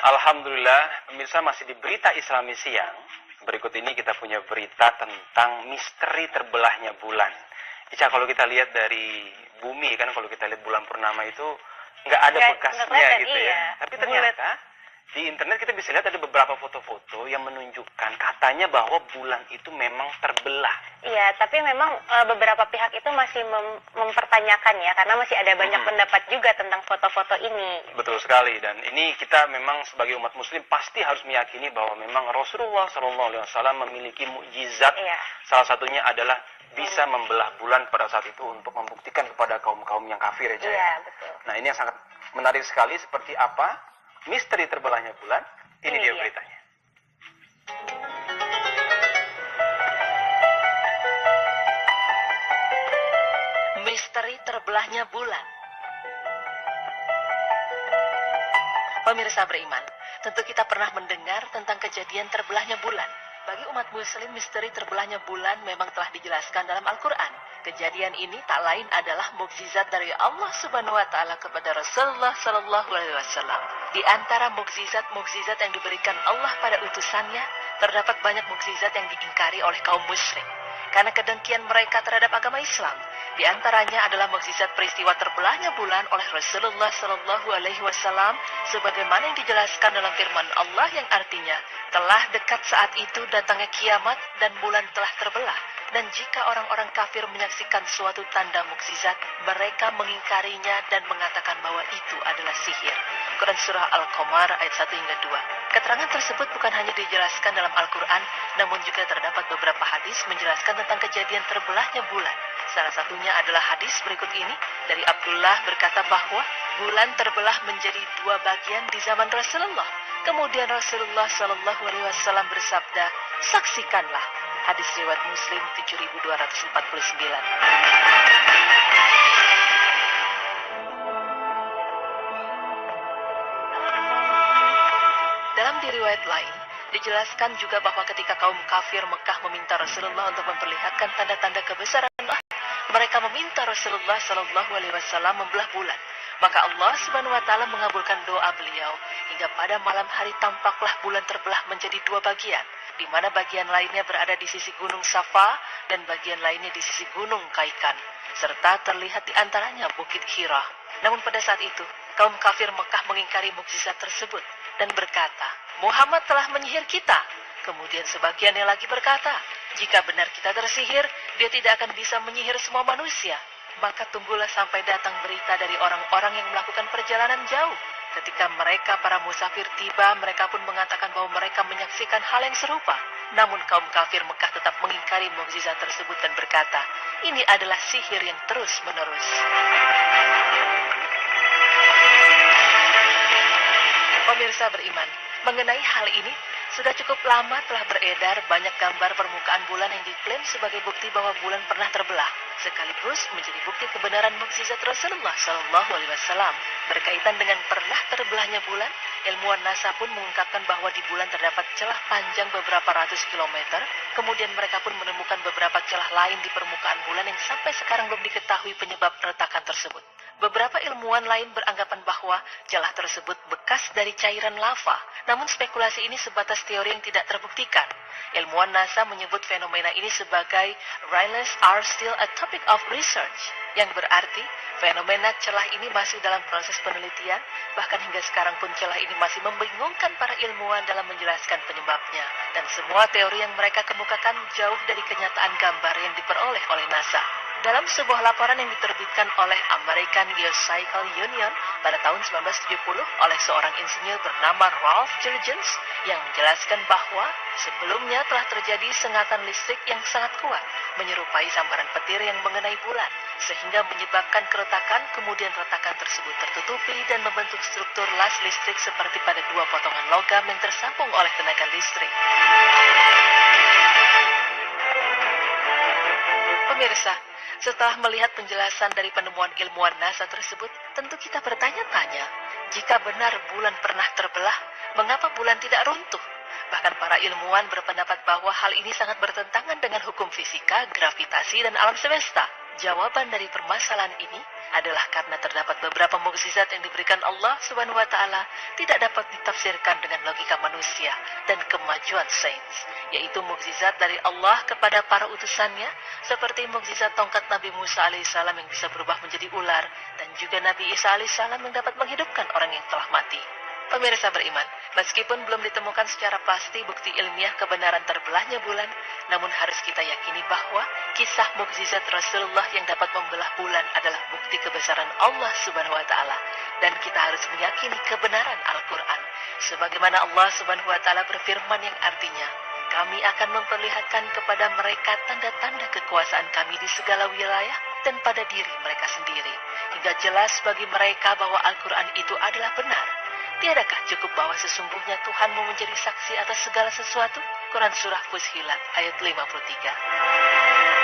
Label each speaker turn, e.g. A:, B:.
A: Alhamdulillah, pemirsa masih di berita Islami siang. Berikut ini kita punya berita tentang misteri terbelahnya bulan. Ica, kalau kita lihat dari bumi kan, kalau kita lihat bulan purnama itu nggak ada bekasnya gitu ya. Tapi ternyata di internet kita bisa lihat ada beberapa foto-foto yang menunjukkan katanya bahwa bulan itu memang terbelah.
B: Iya, tapi memang beberapa pihak itu masih mempertanyakan ya, karena masih ada banyak pendapat juga tentang foto-foto ini.
A: Betul sekali, dan ini kita memang sebagai umat muslim pasti harus meyakini bahwa memang Rasulullah SAW memiliki mukjizat.
B: Iya.
A: Salah satunya adalah bisa membelah bulan pada saat itu untuk membuktikan kepada kaum-kaum yang kafir ya.
B: Iya, betul.
A: Nah, ini yang sangat menarik sekali. Seperti apa misteri terbelahnya bulan? Ini dia beritanya.
C: Misteri terbelahnya bulan. Pemirsa beriman, tentu kita pernah mendengar tentang kejadian terbelahnya bulan. Bagi umat muslim, misteri terbelahnya bulan memang telah dijelaskan dalam Al-Quran. Kejadian ini tak lain adalah mukjizat dari Allah Subhanahu wa Ta'ala kepada Rasulullah Sallallahu Alaihi Wasallam. Di antara mukjizat-mukjizat yang diberikan Allah pada utusannya, terdapat banyak mukjizat yang diingkari oleh kaum musyrik karena kedengkian mereka terhadap agama Islam. Di antaranya adalah mukjizat peristiwa terbelahnya bulan oleh Rasulullah Sallallahu Alaihi Wasallam, sebagaimana yang dijelaskan dalam firman Allah yang artinya, telah dekat saat itu datangnya kiamat dan bulan telah terbelah. Dan jika orang-orang kafir menyaksikan suatu tanda mukjizat, mereka mengingkarinya dan mengatakan bahwa itu adalah sihir. Quran Surah Al-Qamar ayat 1 hingga 2. Keterangan tersebut bukan hanya dijelaskan dalam Al-Quran, namun juga terdapat beberapa hadis menjelaskan tentang kejadian terbelahnya bulan. Salah satunya adalah hadis berikut ini dari Abdullah berkata bahwa bulan terbelah menjadi dua bagian di zaman Rasulullah. Kemudian Rasulullah Shallallahu Alaihi Wasallam bersabda, saksikanlah. Hadis riwayat Muslim 7249. Dalam riwayat lain, dijelaskan juga bahwa ketika kaum kafir Mekah meminta Rasulullah untuk memperlihatkan tanda-tanda kebesaran Allah, mereka meminta Rasulullah Shallallahu Alaihi Wasallam membelah bulan. Maka Allah Subhanahu Wa Taala mengabulkan doa beliau hingga pada malam hari tampaklah bulan terbelah menjadi dua bagian, di mana bagian lainnya berada di sisi gunung Safa dan bagian lainnya di sisi gunung Kaikan, serta terlihat di antaranya bukit Hira. Namun pada saat itu, kaum kafir Mekah mengingkari mukjizat tersebut dan berkata, Muhammad telah menyihir kita. Kemudian sebagiannya lagi berkata, jika benar kita tersihir, dia tidak akan bisa menyihir semua manusia. Maka tunggulah sampai datang berita dari orang-orang yang melakukan perjalanan jauh. Ketika mereka para musafir tiba, mereka pun mengatakan bahwa mereka menyaksikan hal yang serupa. Namun kaum kafir Mekah tetap mengingkari mukjizat tersebut dan berkata, ini adalah sihir yang terus-menerus. Pemirsa beriman, mengenai hal ini, sudah cukup lama telah beredar banyak gambar permukaan bulan yang diklaim sebagai bukti bahwa bulan pernah terbelah, sekaligus menjadi bukti kebenaran mukjizat Rasulullah Sallallahu Alaihi Wasallam. Berkaitan dengan pernah terbelahnya bulan, ilmuwan NASA pun mengungkapkan bahwa di bulan terdapat celah panjang beberapa ratus kilometer. Kemudian mereka pun menemukan beberapa celah lain di permukaan bulan yang sampai sekarang belum diketahui penyebab retakan tersebut. Beberapa ilmuwan lain beranggapan bahwa celah tersebut bekas dari cairan lava. Namun spekulasi ini sebatas teori yang tidak terbuktikan. Ilmuwan NASA menyebut fenomena ini sebagai Rayless are still a topic of research, yang berarti fenomena celah ini masih dalam proses penelitian, bahkan hingga sekarang pun celah ini masih membingungkan para ilmuwan dalam menjelaskan penyebabnya. Dan semua teori yang mereka kemukakan jauh dari kenyataan gambar yang diperoleh oleh NASA. Dalam sebuah laporan yang diterbitkan oleh American Geophysical Union pada tahun 1970 oleh seorang insinyur bernama Ralph Jurgens yang menjelaskan bahwa sebelumnya telah terjadi sengatan listrik yang sangat kuat menyerupai sambaran petir yang mengenai bulan sehingga menyebabkan keretakan, kemudian retakan tersebut tertutupi dan membentuk struktur las listrik seperti pada dua potongan logam yang tersambung oleh tenaga listrik. Pemirsa, setelah melihat penjelasan dari penemuan ilmuwan NASA tersebut, tentu kita bertanya-tanya, jika benar bulan pernah terbelah, mengapa bulan tidak runtuh? Bahkan para ilmuwan berpendapat bahwa hal ini sangat bertentangan dengan hukum fisika, gravitasi, dan alam semesta. Jawaban dari permasalahan ini adalah karena terdapat beberapa mukjizat yang diberikan Allah Subhanahu wa taala tidak dapat ditafsirkan dengan logika manusia dan kemajuan sains, yaitu mukjizat dari Allah kepada para utusannya seperti mukjizat tongkat Nabi Musa alaihissalam yang bisa berubah menjadi ular dan juga Nabi Isa alaihissalam yang dapat menghidupkan orang yang telah mati. Pemirsa beriman, meskipun belum ditemukan secara pasti bukti ilmiah kebenaran terbelahnya bulan, namun harus kita yakini bahwa kisah mukjizat Rasulullah yang dapat membelah bulan adalah bukti kebesaran Allah Subhanahu wa taala, dan kita harus meyakini kebenaran Al-Qur'an. Sebagaimana Allah Subhanahu wa taala berfirman yang artinya, "Kami akan memperlihatkan kepada mereka tanda-tanda kekuasaan kami di segala wilayah dan pada diri mereka sendiri, hingga jelas bagi mereka bahwa Al-Qur'an itu adalah benar." Tiadakah cukup bahwa sesungguhnya Tuhanmu menjadi saksi atas segala sesuatu? Quran Surah Fussilat ayat 53.